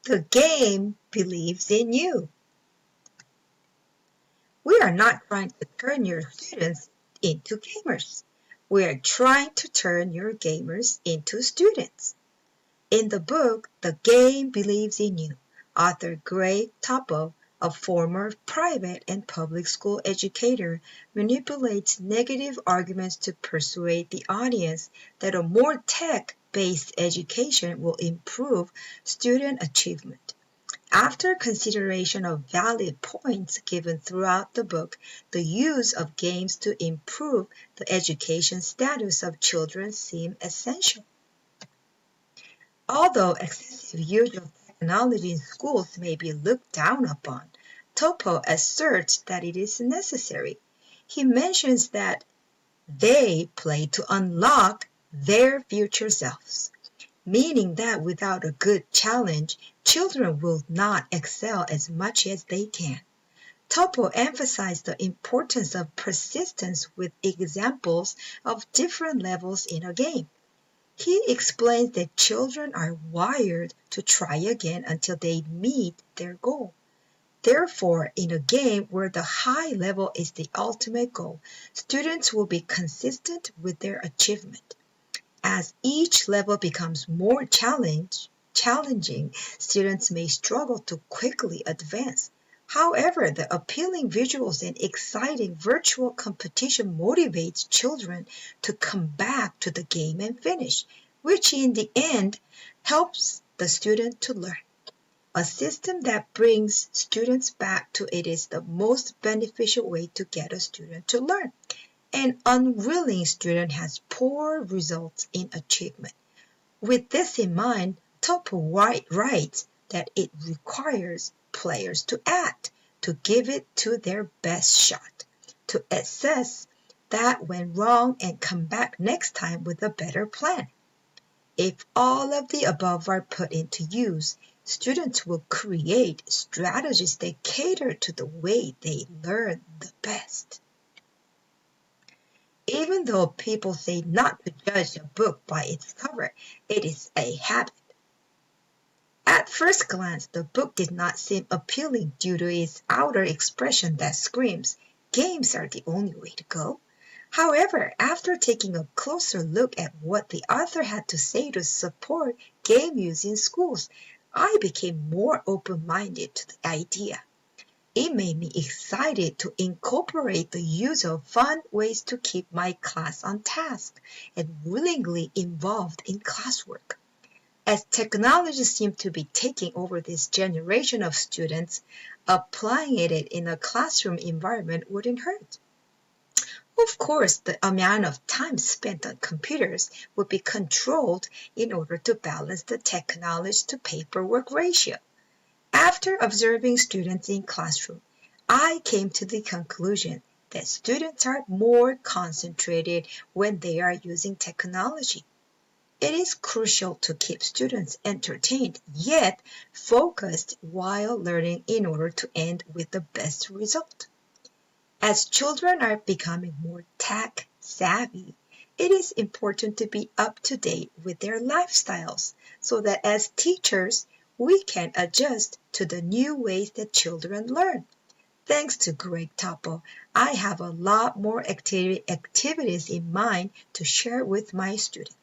The game believes in you. We are not trying to turn your students into gamers. We are trying to turn your gamers into students. In the book, The Game Believes in You, author Greg Topol, a former private and public school educator, manipulates negative arguments to persuade the audience that a more tech-based education will improve student achievement. After consideration of valid points given throughout the book, the use of games to improve the education status of children seems essential. Although excessive use of technology in schools may be looked down upon, Topo asserts that it is necessary. He mentions that they play to unlock their future selves, meaning that without a good challenge, children will not excel as much as they can. Topo emphasized the importance of persistence with examples of different levels in a game. He explains that children are wired to try again until they meet their goal. Therefore, in a game where the high level is the ultimate goal, students will be consistent with their achievement. As each level becomes more challenging, students may struggle to quickly advance. However, the appealing visuals and exciting virtual competition motivates children to come back to the game and finish, which in the end helps the student to learn. A system that brings students back to it is the most beneficial way to get a student to learn. An unwilling student has poor results in achievement. With this in mind, Topo writes that it requires players to act, to give it to their best shot, to assess that went wrong and come back next time with a better plan. If all of the above are put into use, students will create strategies that cater to the way they learn the best. Even though people say not to judge a book by its cover, it is a habit. At first glance, the book did not seem appealing due to its outer expression that screams, games are the only way to go. However, after taking a closer look at what the author had to say to support game use in schools, I became more open-minded to the idea. It made me excited to incorporate the use of fun ways to keep my class on task and willingly involved in classwork. As technology seemed to be taking over this generation of students, applying it in a classroom environment wouldn't hurt. Of course, the amount of time spent on computers would be controlled in order to balance the technology to paperwork ratio. After observing students in classroom, I came to the conclusion that students are more concentrated when they are using technology. It is crucial to keep students entertained yet focused while learning in order to end with the best result. As children are becoming more tech savvy, it is important to be up to date with their lifestyles so that as teachers, we can adjust to the new ways that children learn. Thanks to Greg Topol, I have a lot more activities in mind to share with my students.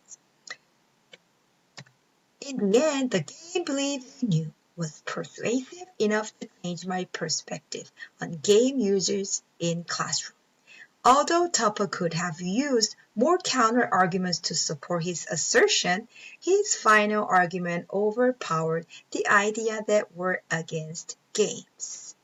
In the end, the game Believe in You was persuasive enough to change my perspective on game users in classroom. Although Topper could have used more counter-arguments to support his assertion, his final argument overpowered the idea that were against games.